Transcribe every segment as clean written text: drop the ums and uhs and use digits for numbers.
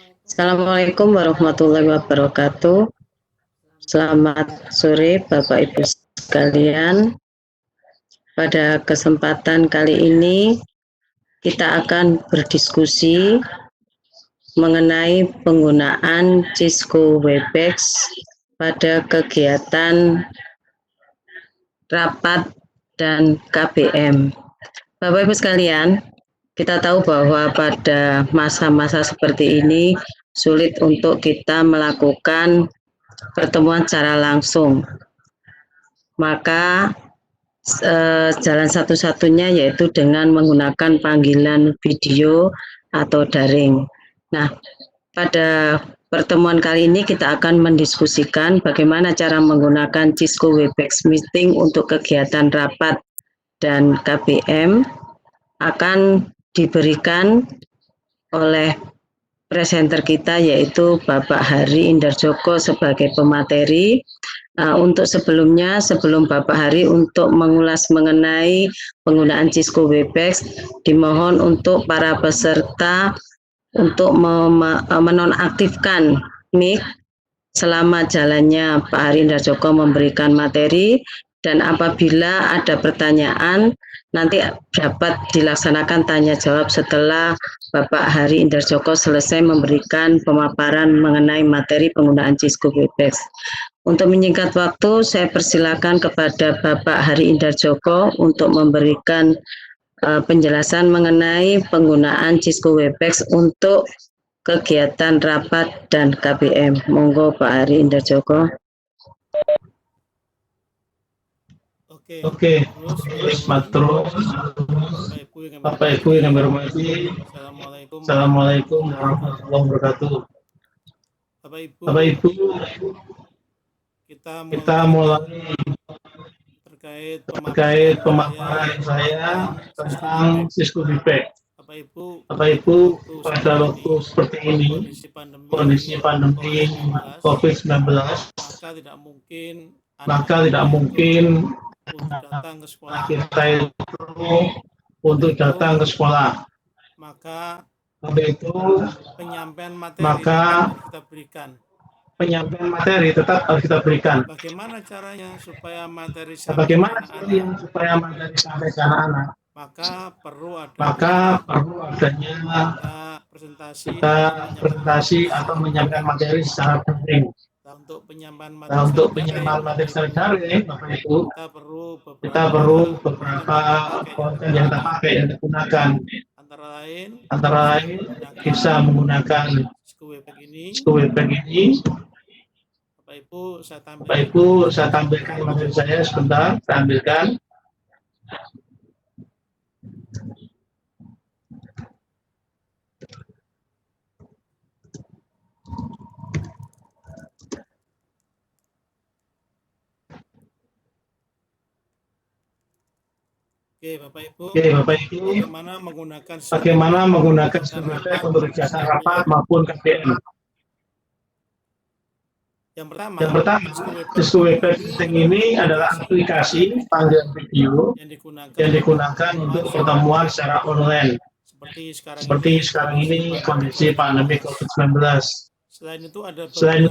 Assalamualaikum warahmatullahi wabarakatuh. Selamat sore Bapak Ibu sekalian. Pada kesempatan kali ini kita akan berdiskusi mengenai penggunaan Cisco Webex pada kegiatan rapat dan KBM. Bapak Ibu sekalian, kita tahu bahwa pada masa-masa seperti ini sulit untuk kita melakukan pertemuan secara langsung. Maka jalan satu-satunya yaitu dengan menggunakan panggilan video atau daring. Nah, pada pertemuan kali ini kita akan mendiskusikan bagaimana cara menggunakan Cisco Webex Meeting untuk kegiatan rapat dan KBM akan diberikan oleh presenter kita yaitu Bapak Hari Indarjoko sebagai pemateri. Untuk sebelumnya, sebelum Bapak Hari untuk mengulas mengenai penggunaan Cisco Webex, dimohon untuk para peserta untuk menonaktifkan mic selama jalannya Pak Hari Indarjoko memberikan materi, dan apabila ada pertanyaan nanti dapat dilaksanakan tanya jawab setelah Bapak Hari Indarjoko selesai memberikan pemaparan mengenai materi penggunaan Cisco Webex. Untuk menyingkat waktu, saya persilakan kepada Bapak Hari Indarjoko untuk memberikan penjelasan mengenai penggunaan Cisco Webex untuk kegiatan rapat dan KBM. Monggo Pak Hari Indarjoko. Oke, terus Bapak Ibu yang berhormati, Assalamualaikum warahmatullahi wabarakatuh. Bapak Ibu, kita mulai terkait pemaparan saya tentang Cisco Webex. Bapak Ibu, pada waktu seperti ini, kondisi pandemi COVID-19, maka tidak mungkin kita itu untuk datang ke sekolah. Maka penyampaian materi tetap harus kita berikan. Bagaimana caranya supaya materi sampai ke anak-anak? Maka perlu adanya presentasi atau menyampaikan materi secara daring. Untuk penyampaian materi secara daring, Bapak Ibu, kita perlu beberapa konten yang kita pakai, yang digunakan. Antara lain bisa menggunakan Cisco Webex ini. Bapak Ibu, saya tampilkan materi saya sebentar, saya ambilkan. Oke, Bapak Ibu, bagaimana menggunakan Cisco Webex untuk kegiatan rapat maupun KBM. Yang pertama, Cisco Webex ini adalah aplikasi panggilan video yang digunakan untuk pertemuan secara online. Seperti sekarang ini kondisi pandemi COVID-19. Selain itu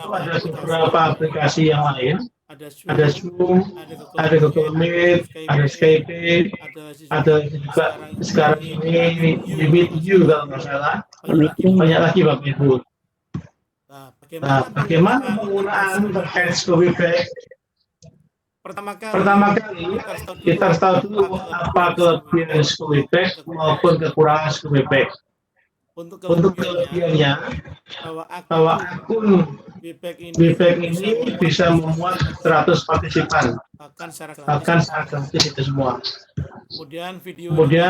ada beberapa aplikasi yang lain. Ada Zoom, ada Google Meet, ada Skype, ada juga sekarang ini Meet You kalau nggak salah. Banyak lagi Bapak Ibu. Nah, bagaimana penggunaan terkait Cisco Webex? Pertama kali kita harus tahu dulu apa kelebihan Cisco Webex maupun kekurangan Cisco Webex. Untuk kelebihannya, bahwa akun Webex ini bisa memuat 100 partisipan, bahkan secara gratis itu semua. Kemudian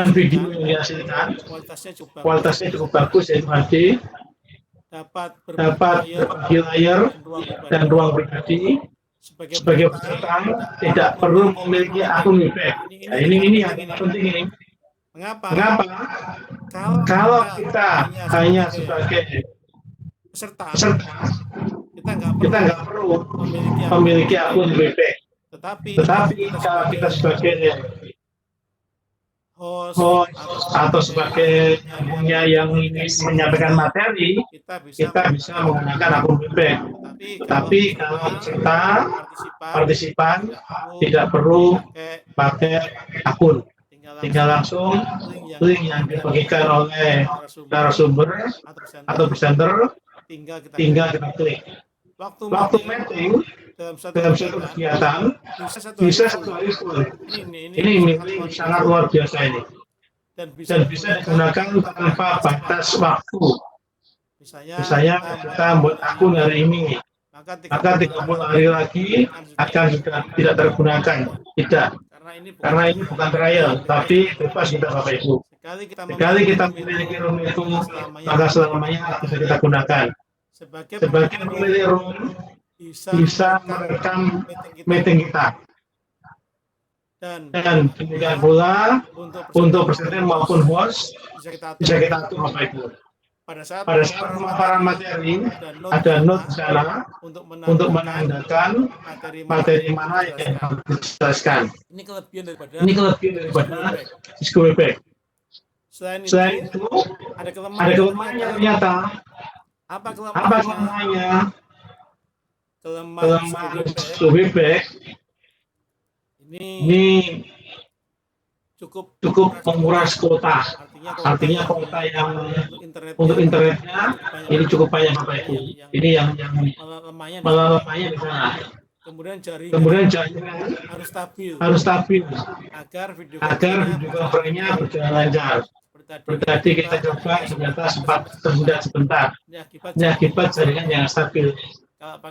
video yang dihasilkan kualitasnya cukup bagus, yaitu HD, dapat berbagi layar dan ruang pribadi. Sebagai peserta tidak perlu memiliki akun Webex. Nah, ini yang penting ini. Mengapa? Kalau kita hanya sebagai peserta, kita nggak perlu memiliki akun Webex. Tetapi kalau kita sebagai host atau sebagai nyambungnya yang ingin menyampaikan materi, kita bisa menggunakan akun webback. Tetapi kalau kita partisipan tidak perlu pakai akun, tinggal langsung link yang dibagikan oleh narasumber atau presenter, tinggal kita klik. Waktu meeting dalam satu kegiatan bisa satu hari full. Ini meeting sangat luar biasa ini, dan bisa digunakan tanpa batas waktu. Misalnya kita membuat akun hari ini, maka 30 hari lagi akan sudah tidak tergunakan. Tidak, karena ini bukan trial, tapi bebas kita Bapak Ibu. Sekali kita memiliki room itu, maka selamanya bisa kita gunakan. Sebagai pemilik room bisa merekam meeting kita. Dan kemudian pula untuk presenter maupun host bisa kita atur Bapak Ibu. Pada saat pemaparan materi ada note di sana untuk menandakan materi mana yang harus dijelaskan. Ini kelebihan daripada Cisco Webex. Selain itu ada kelemahannya ternyata. Apa kelemahannya? Kelemahan Cisco Webex ini cukup menguras kuota. Artinya kuota yang untuk internetnya ini cukup banyak Bapak Ibu. Ini yang lemahnya di sana. Kemudian jaringan harus stabil agar video conference-nya berjalan lancar. Berarti kita coba ternyata sempat tersendat sebentar. Ini akibat jaringan yang stabil.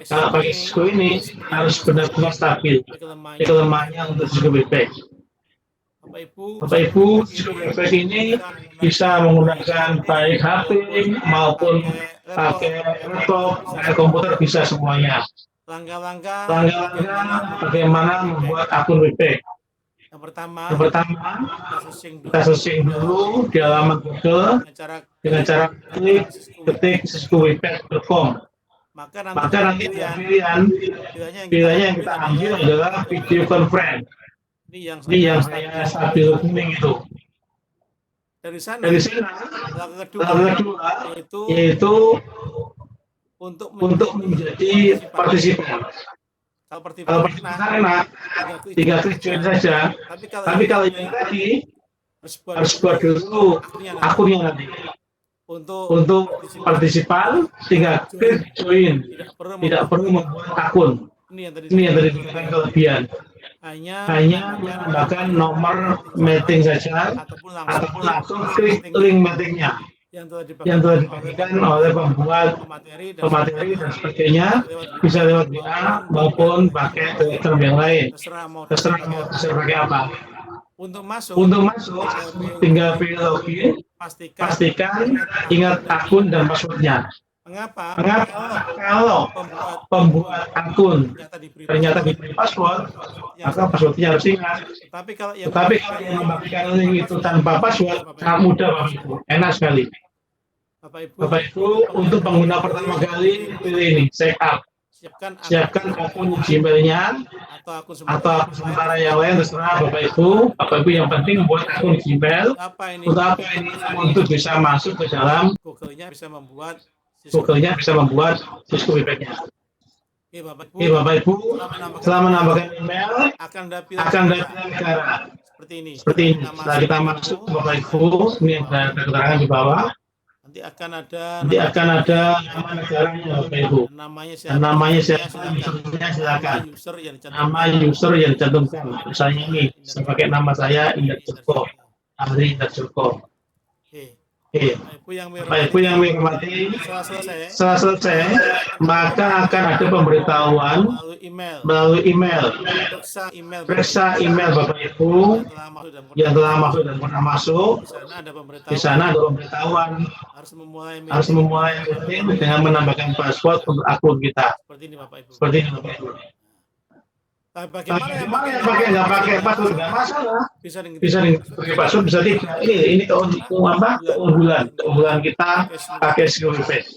Kalau pakai Cisco ini harus benar-benar stabil. Ini kelemahannya untuk Cisco Webex. Bapak Ibu, Cisco Webex ini bisa menggunakan baik HP maupun pakai laptop, pakai komputer, bisa semuanya. Langkah bagaimana membuat akun Webex. Yang pertama, kita searching dulu di halaman Google dengan cara ketik ciscowebex.com. Maka nanti pilihannya yang kita ambil adalah video conference. Ini yang saya stabil kuning itu. Dari sana langkah kedua yaitu untuk menjadi partisipan. Kalau partisipan enak, tinggal klik join saja. Tapi kalau yang tadi harus buat dulu akunnya nanti. Untuk partisipan tinggal klik join, tidak perlu membuat akun. Ini yang tadi dikatakan kelebihan. Hanya menambahkan nomor meeting saja ataupun langsung klik link meetingnya yang telah dibagikan oleh pembuat pemateri dan sebagainya, bisa lewat WA maupun pakai Telegram yang lain. Terserah mau pakai apa. Untuk masuk tinggal pilih login, pastikan ingat akun dan passwordnya. Mengapa? Kalau pembuat akun ternyata diberi password, maka passwordnya harus ingat. Tetapi kalau yang membagikan link itu tanpa password, sangat mudah Bapak Ibu, enak sekali. Bapak Ibu, untuk pengguna pertama kali pilih ini, sign up. Siapkan akun Gmail-nya atau akun sementara yang lain, terserah Bapak Ibu. Bapak Ibu yang penting membuat akun Gmail. Untuk apa ini? Untuk bisa masuk ke dalam Google-nya, bisa membuat Cisco Webex-nya. Oke Bapak Ibu, setelah menambahkan email akan ada negara seperti ini. Setelah kita masuk Bapak Ibu, ini ada keterangan di bawah. Nanti akan ada nama negaranya Bapak Ibu. Namanya siapa? Usernya silakan. Nama user yang dicantumkan. Misalnya ini sebagai nama saya Indra Joko, Ari Indra Joko. Bapak Ibu yang menghormati, setelah selesai, maka akan ada pemberitahuan melalui email. Periksa email Bapak Ibu yang telah masuk dan pernah masuk. Di sana ada pemberitahuan harus memulai meeting dengan menambahkan password untuk akun kita. Seperti ini Bapak Ibu. Bagaimana yang nggak pakai password nggak masalah, bisa pakai password, bisa tidak. Ini keunggulan kita pakai Cisco Webex.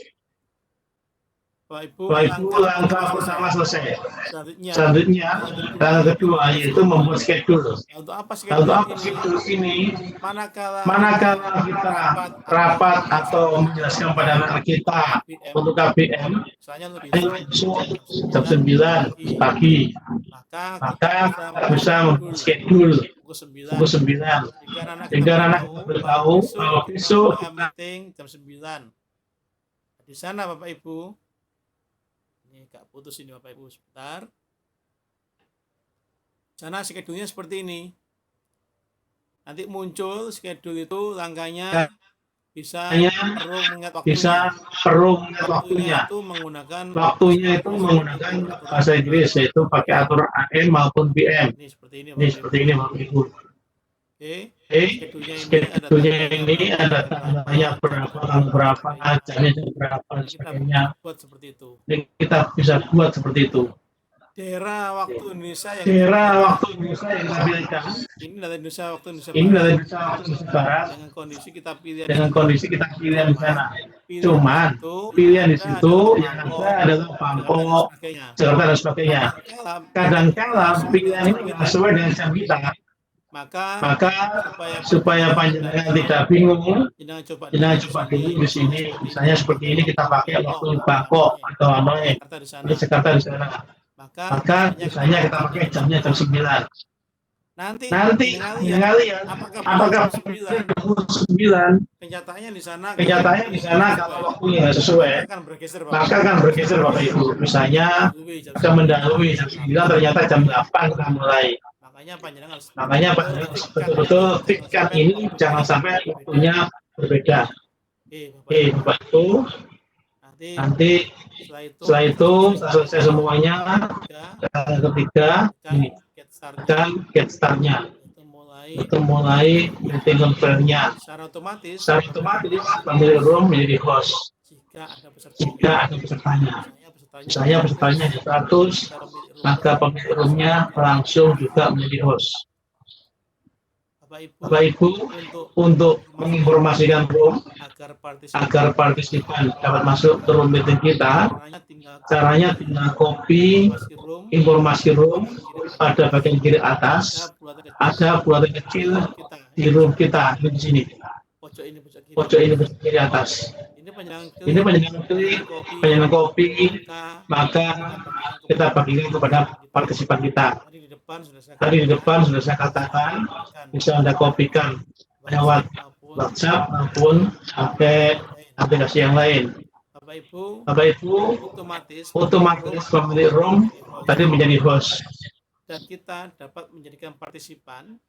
Bapak Ibu, langkah pertama selesai. Selanjutnya, Selanjutnya, langkah kedua yaitu membuat schedule. untuk apa Untuk apa schedule schedule ini? manakala Kita rapat atau menjelaskan pada anak kita KBM, untuk KBM, misalnya untuk besok jam 9 pagi, maka kita bisa membuat schedule pukul 9. Sehingga anak bertahu kalau besok meeting jam 9. Di sana Bapak Ibu, ini Kak putus ini Bapak Ibu sebentar. Sana schedule-nya seperti ini. Nanti muncul schedule itu langkahnya bisa perlu mengingat waktunya. Waktunya itu menggunakan bahasa Inggris, yaitu pakai aturan AM maupun PM. Ini seperti ini Bapak Ibu. Schedule-nya ini ada tanggalnya berapa, jamnya berapa, dan sebagainya. Buat seperti itu. Jadi kita bisa buat seperti itu. Daerah waktu Indonesia yang kita pilihkan. Ini adalah Indonesia waktu Indonesia Barat. Dengan kondisi kita pilih di sana. Cuman pilihan di situ yang ada adalah Bangkok, Jakarta dan sebagainya. Kadang-kala pilihan ini tidak sesuai dengan jam kita. Maka supaya panjenengan tidak bingung, jangan coba dulu di sini. Misalnya seperti ini kita pakai waktu Bangkok atau Hanoi, di Jakarta di sana. Maka misalnya kita pakai jamnya jam 9. Nanti kalian apakah 9? Kenyataannya di sana kalau waktunya nggak sesuai, maka akan bergeser Bapak Ibu. Misalnya akan mendahului jam 9, ternyata jam 8 kita mulai. Makanya betul-betul tikkan ini jangan sampai waktunya berbeda. Bapak Ibu, nanti setelah itu selesai semuanya, ketiga ini dan get start-nya itu mulai meeting conference-nya. Secara otomatis pemilik room menjadi host jika ada pesertanya. Misalnya pesertanya 100, maka pemilik room-nya langsung juga menjadi host. Bapak Ibu, untuk menginformasikan room agar partisipan dapat masuk ke room meeting kita, caranya tinggal copy informasi room pada bagian kiri atas. Ada bulatan kecil di room kita di sini. Pojok ini pojok kiri atas. Ini penyenang kopi, maka kita bagikan kepada partisipan kita. Tadi di depan sudah saya katakan, bisa Anda kopikan lewat WhatsApp maupun pakai aplikasi yang lain. Bapak Ibu, otomatis pemilik room tadi menjadi host. Dan kita dapat menjadikan partisipan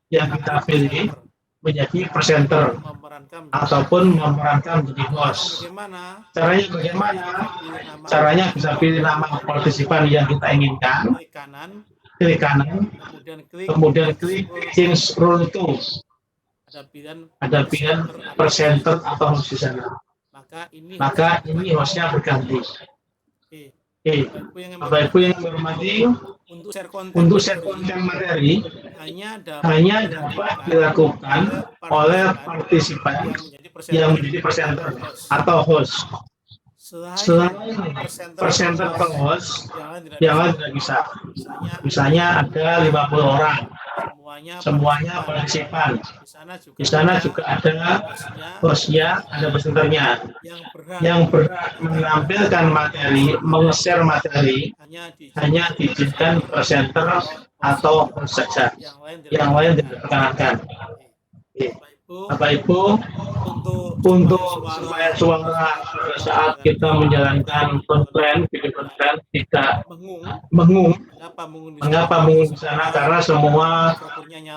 yang kita pilih menjadi presenter ataupun memerankan menjadi host. Caranya bagaimana? Caranya bisa pilih nama partisipan yang kita inginkan, klik kanan, kemudian klik change role to. Ada pilihan presenter atau host di sana. Maka ini hostnya berganti. Bapak Ibu yang menghormati, untuk share konten materi hanya dapat dilakukan oleh partisipan yang menjadi presenter atau host. Selain presenter atau host, yang lain tidak bisa. Misalnya ada 50 orang, semuanya partisipan. Di sana juga ada hostnya, ada presenternya yang berhak menampilkan materi, meng-share materi, hanya diizinkan presenter atau host saja. Yang lain tidak diperkenankan. Bapak Ibu, untuk supaya suara pada saat kita menjalankan video conference tidak mengung. Mengapa mengung di sana? Karena semua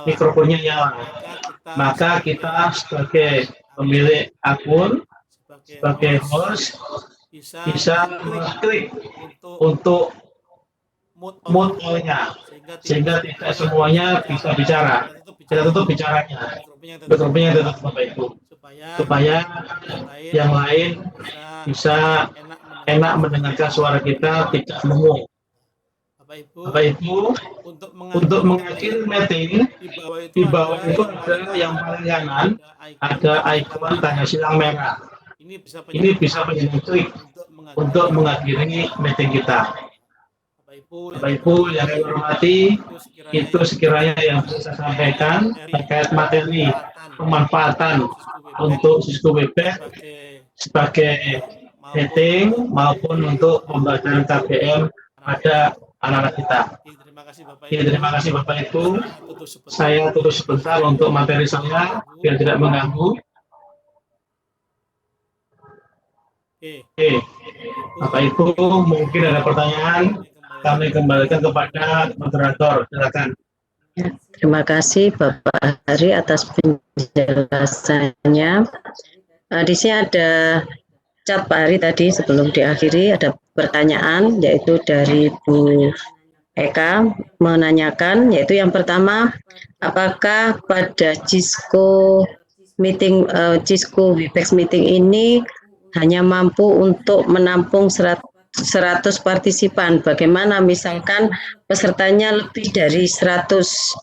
mikrofonnya nyala. Maka kita sebagai pemilik akun, sebagai host, bisa mengklik untuk mute all-nya, sehingga tidak semuanya bisa bicara. Kita tutup bicaranya, mikrofonnya tutup Bapak Ibu, supaya yang lain bisa enak mendengarkan suara kita, tidak mengung. Bapak Ibu, untuk mengakhiri meeting, di bawah itu ada yang paling kanan, ada ikon tanda silang merah. ini bisa menjadi trik untuk mengakhiri meeting kita. Bapak Ibu yang saya hormati, itu sekiranya yang bisa saya sampaikan terkait materi pemanfaatan untuk Cisco Webex sebagai meeting maupun untuk pembelajaran KBM pada anak-anak kita. Terima kasih Bapak Ibu. Saya tutup sebentar untuk materi saya biar tidak mengganggu. Oke, Bapak Ibu mungkin ada pertanyaan, kami kembalikan kepada moderator. Silakan. Terima kasih Bapak Hari atas penjelasannya. Di sini ada chat Pak Hari tadi sebelum diakhiri ada pertanyaan yaitu dari Bu Eka menanyakan, yaitu yang pertama, apakah pada Cisco Webex meeting ini hanya mampu untuk menampung 100 partisipan? Bagaimana misalkan pesertanya lebih dari 100?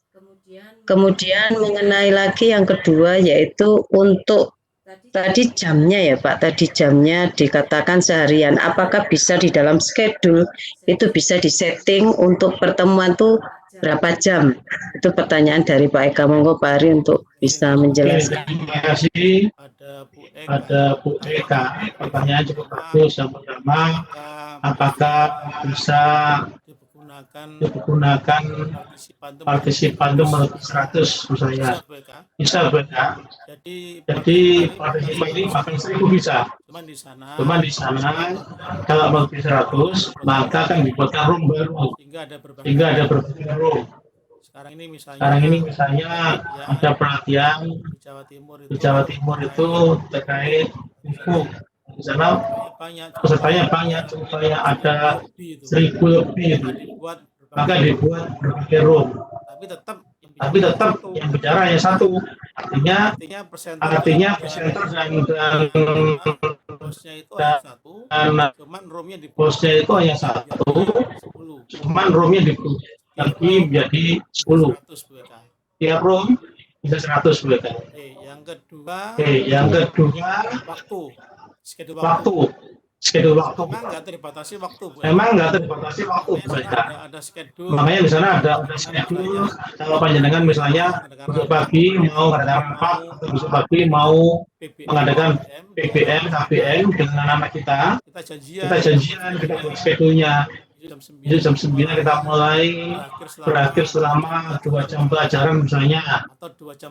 Kemudian mengenai lagi yang kedua yaitu untuk tadi jamnya ya Pak, tadi jamnya dikatakan seharian. Apakah bisa di dalam schedule itu bisa disetting untuk pertemuan tuh berapa jam? Itu pertanyaan dari Pak Eka. Monggo Pak Ari untuk bisa menjelaskan. Terima kasih. Ada Bu Eka. Pertanyaan cukup bagus. Yang pertama, apakah bisa digunakan partisipan itu menurut 100 misalnya? Bisa Bu Eka. Jadi partisipan ini bahkan 1000 bisa. Cuma di sana kalau lebih 100 maka akan dibuatkan room baru sehingga ada berbagai room. Sekarang ini misalnya ada pelatihan di Jawa Timur itu terkait buku. Di sana pesertanya banyak supaya ada 1000 lebih itu. Maka dibuat berbagai room. Tapi tetap yang bicara hanya satu. Artinya presenter dan hostnya itu hanya satu. Cuman roomnya dibagi menjadi 10. Tiap room bisa 100 mereka. Yang kedua, waktu. Schedule waktu. Memang nggak terbatasi waktu. Makanya di sana ada schedule. Kalau panjenengan misalnya besok pagi mau mengadakan rapat atau besok pagi mau mengadakan PBM, KBM dengan anak kita janjian kita buat schedule-nya. Jadi jam 9 kita mulai, berakhir selama 2 jam pelajaran misalnya,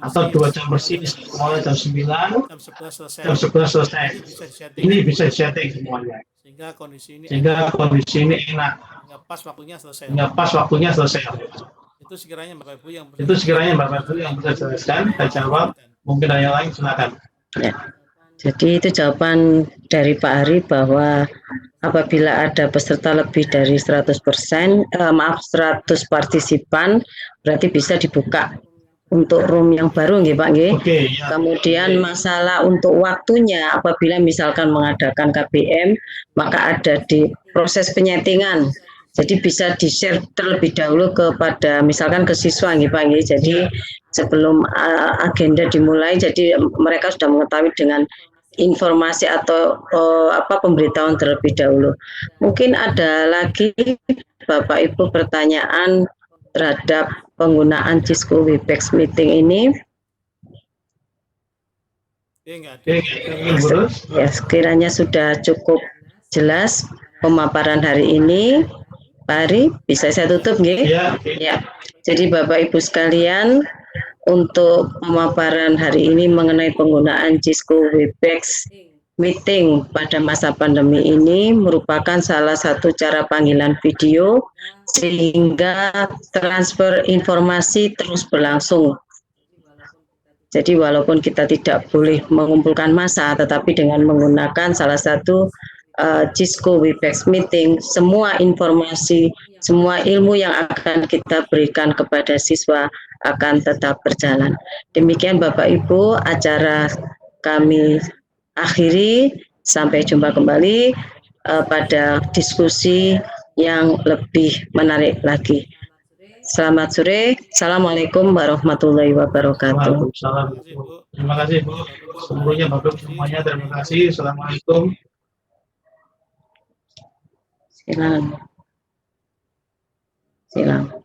atau 2 jam bersih, mulai jam 9, jam 11 selesai. Ini bisa disetting semuanya. Sehingga kondisi ini enak. Sehingga pas waktunya selesai. Itu sekiranya Bapak Ibu yang bisa jelaskan, saya jawab. Mungkin ada yang lain, silakan. Ya. Jadi itu jawaban dari Pak Ari bahwa apabila ada peserta lebih dari 100%, 100 partisipan, berarti bisa dibuka untuk room yang baru, nggih Pak nggih. Ya. Kemudian masalah untuk waktunya, apabila misalkan mengadakan KBM, maka ada di proses penyetingan. Jadi bisa di-share terlebih dahulu kepada misalkan ke siswa nggih Pak nggih. Jadi sebelum agenda dimulai, jadi mereka sudah mengetahui dengan informasi atau pemberitahuan terlebih dahulu. Mungkin ada lagi Bapak Ibu pertanyaan terhadap penggunaan Cisco Webex meeting ini. Ya, sekiranya sudah cukup jelas pemaparan hari ini. Pak Ari, bisa saya tutup nggih? Ya. Jadi Bapak Ibu sekalian, untuk pemaparan hari ini mengenai penggunaan Cisco Webex meeting pada masa pandemi ini merupakan salah satu cara panggilan video sehingga transfer informasi terus berlangsung. Jadi walaupun kita tidak boleh mengumpulkan massa, tetapi dengan menggunakan salah satu Cisco Webex meeting, semua informasi, semua ilmu yang akan kita berikan kepada siswa akan tetap berjalan. Demikian Bapak Ibu, acara kami akhiri. Sampai jumpa kembali pada diskusi yang lebih menarik lagi. Selamat sore. Assalamualaikum warahmatullahi wabarakatuh. Waalaikumsalam. Terima kasih Bu. Semuanya Bapak semuanya terima kasih. Assalamualaikum. Silakan. Silakan.